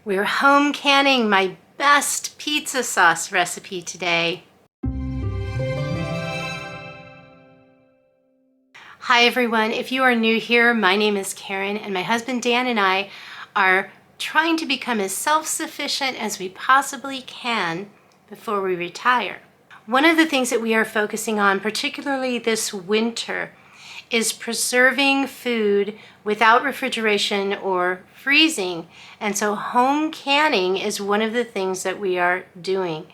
We're home canning my best pizza sauce recipe today. Hi everyone, if you are new here, my name is Karen and my husband Dan and I are trying to become as self-sufficient as we possibly can before we retire. One of the things that we are focusing on, particularly this winter, is preserving food without refrigeration or freezing. And so home canning is one of the things that we are doing.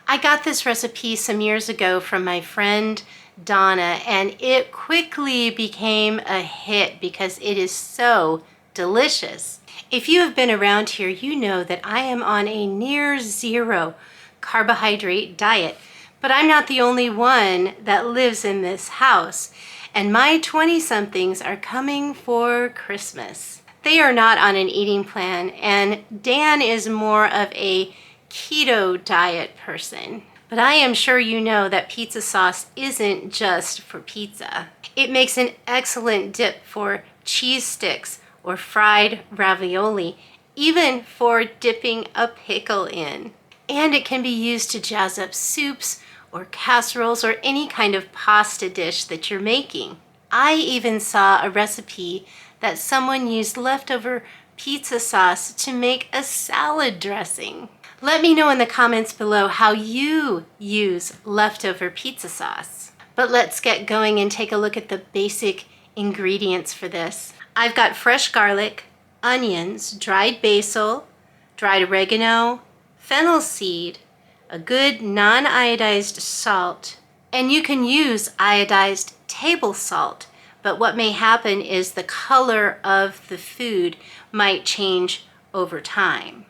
I got this recipe some years ago from my friend Donna, and it quickly became a hit because it is so delicious. If you have been around here, you know that I am on a near zero carbohydrate diet, but I'm not the only one that lives in this house. And my 20-somethings are coming for Christmas. They are not on an eating plan, and Dan is more of a keto diet person. But I am sure you know that pizza sauce isn't just for pizza. It makes an excellent dip for cheese sticks or fried ravioli, even for dipping a pickle in. And it can be used to jazz up soups or casseroles or any kind of pasta dish that you're making. I even saw a recipe that someone used leftover pizza sauce to make a salad dressing. Let me know in the comments below how you use leftover pizza sauce. But let's get going and take a look at the basic ingredients for this. I've got fresh garlic, onions, dried basil, dried oregano, fennel seed, a good non-iodized salt, and you can use iodized table salt, but what may happen is the color of the food might change over time.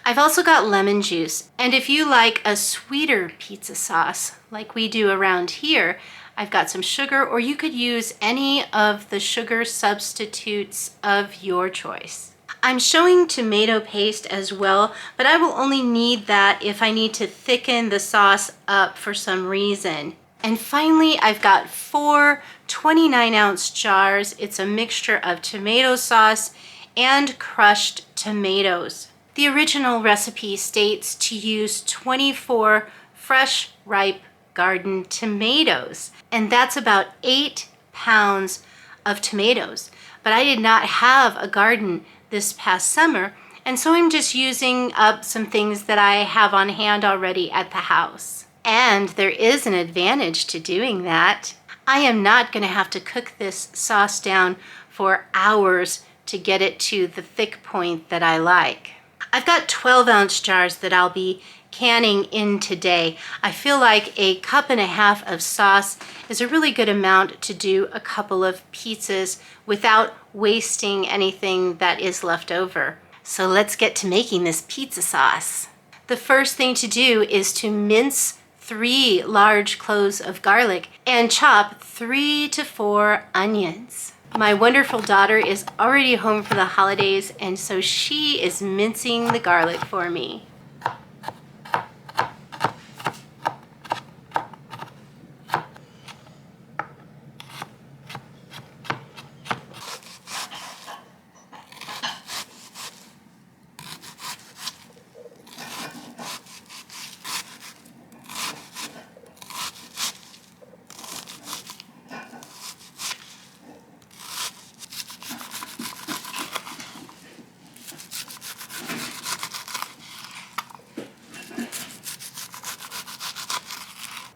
I've also got lemon juice, and if you like a sweeter pizza sauce like we do around here, I've got some sugar, or you could use any of the sugar substitutes of your choice. I'm showing tomato paste as well, but I will only need that if I need to thicken the sauce up for some reason. And finally, I've got 4 29-ounce jars. It's a mixture of tomato sauce and crushed tomatoes. The original recipe states to use 24 fresh, ripe garden tomatoes, and that's about 8 pounds of tomatoes. But I did not have a garden this past summer, and so I'm just using up some things that I have on hand already at the house. And there is an advantage to doing that. I am not going to have to cook this sauce down for hours to get it to the thick point that I like. I've got 12-ounce jars that I'll be canning in today. I feel like a cup and a half of sauce is a really good amount to do a couple of pizzas without wasting anything that is left over. So let's get to making this pizza sauce. The first thing to do is to mince 3 large cloves of garlic and chop 3 to 4 onions. My wonderful daughter is already home for the holidays, and so she is mincing the garlic for me.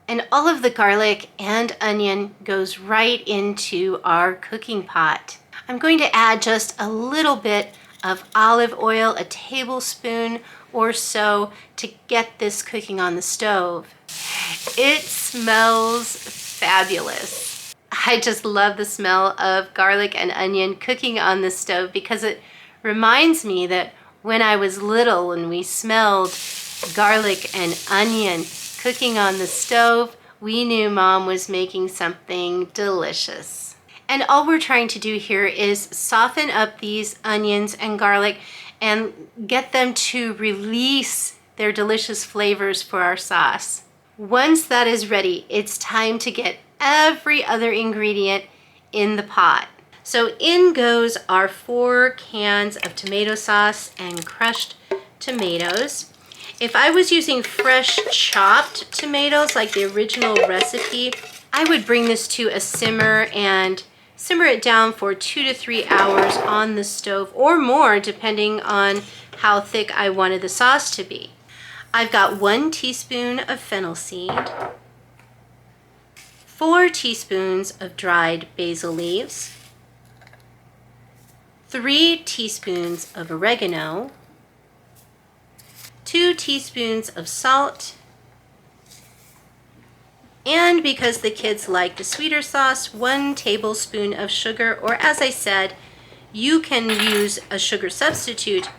And all of the garlic and onion goes right into our cooking pot. I'm going to add just a little bit of olive oil, a tablespoon or so, to get this cooking on the stove. It smells fabulous. I just love the smell of garlic and onion cooking on the stove because it reminds me that when I was little and we smelled garlic and onion cooking on the stove, we knew Mom was making something delicious. And all we're trying to do here is soften up these onions and garlic and get them to release their delicious flavors for our sauce. Once that is ready, it's time to get every other ingredient in the pot. So in goes our 4 cans of tomato sauce and crushed tomatoes. If I was using fresh chopped tomatoes like the original recipe, I would bring this to a simmer and simmer it down for 2 to 3 hours on the stove or more, depending on how thick I wanted the sauce to be. I've got 1 teaspoon of fennel seed, 4 teaspoons of dried basil leaves, 3 teaspoons of oregano, 2 teaspoons of salt, and because the kids like the sweeter sauce, 1 tablespoon of sugar, or as I said, you can use a sugar substitute,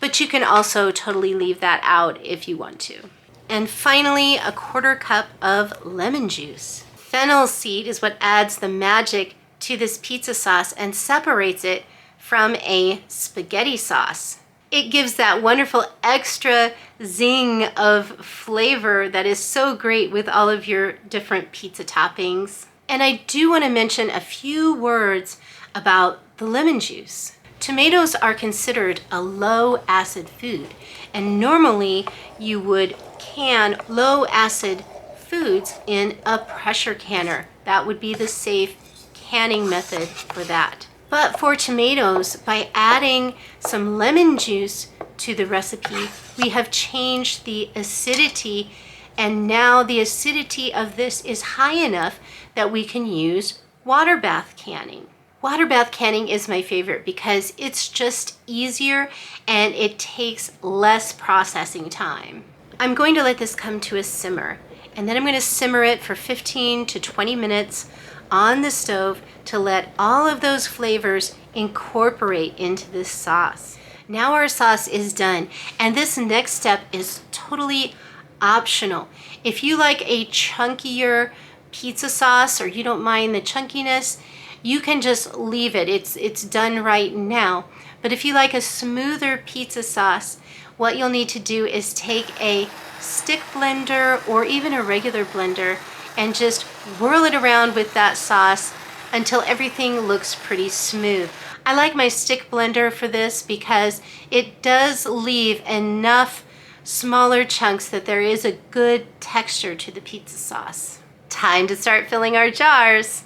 but you can also totally leave that out if you want to. And finally, a 1/4 cup of lemon juice. Fennel seed is what adds the magic to this pizza sauce and separates it from a spaghetti sauce. It gives that wonderful extra zing of flavor that is so great with all of your different pizza toppings. And I do want to mention a few words about the lemon juice. Tomatoes are considered a low acid food, and normally you would can low acid foods in a pressure canner. That would be the safe canning method for that. But for tomatoes, by adding some lemon juice to the recipe, we have changed the acidity, and now the acidity of this is high enough that we can use water bath canning. Water bath canning is my favorite because it's just easier and it takes less processing time. I'm going to let this come to a simmer, and then I'm going to simmer it for 15 to 20 minutes on the stove to let all of those flavors incorporate into this sauce. Now our sauce is done, and this next step is totally optional. If you like a chunkier pizza sauce or you don't mind the chunkiness, you can just leave it. It's done right now. But if you like a smoother pizza sauce, what you'll need to do is take a stick blender or even a regular blender and just whirl it around with that sauce until everything looks pretty smooth. I like my stick blender for this because it does leave enough smaller chunks that there is a good texture to the pizza sauce. Time to start filling our jars.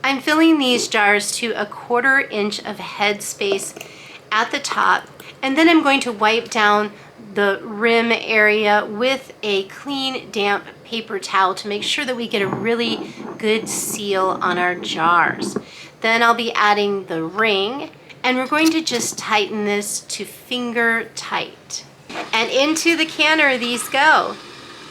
I'm filling these jars to a 1/4 inch of head space at the top, and then I'm going to wipe down the rim area with a clean, damp paper towel to make sure that we get a really good seal on our jars. Then I'll be adding the ring, and we're going to just tighten this to finger tight. And into the canner these go.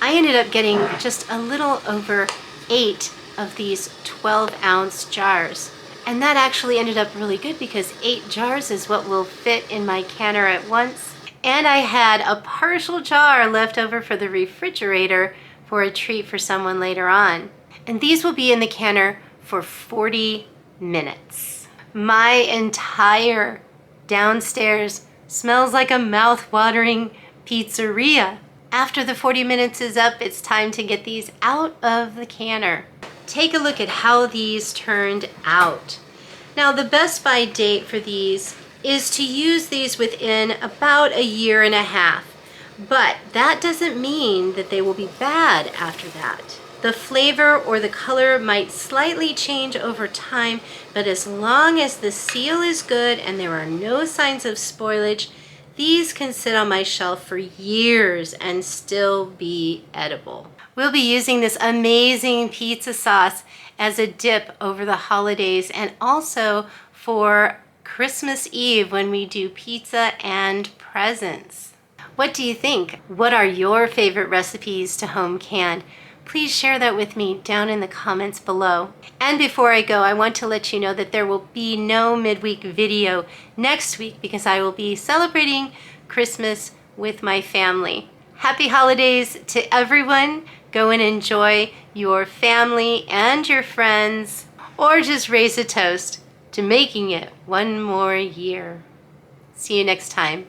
I ended up getting just a little over 8 of these 12-ounce jars. And that actually ended up really good because 8 jars is what will fit in my canner at once. And I had a partial jar left over for the refrigerator for a treat for someone later on. And these will be in the canner for 40 minutes. My entire downstairs smells like a mouth-watering pizzeria. After the 40 minutes is up, it's time to get these out of the canner. Take a look at how these turned out. Now, the best by date for these is to use these within about 1.5 years, but that doesn't mean that they will be bad after that. The flavor or the color might slightly change over time, but as long as the seal is good and there are no signs of spoilage, these can sit on my shelf for years and still be edible. We'll be using this amazing pizza sauce as a dip over the holidays and also for Christmas Eve when we do pizza and presents. What do you think? What are your favorite recipes to home can? Please share that with me down in the comments below. And before I go, I want to let you know that there will be no midweek video next week because I will be celebrating Christmas with my family. Happy holidays to everyone. Go and enjoy your family and your friends, or just raise a toast to making it one more year. See you next time.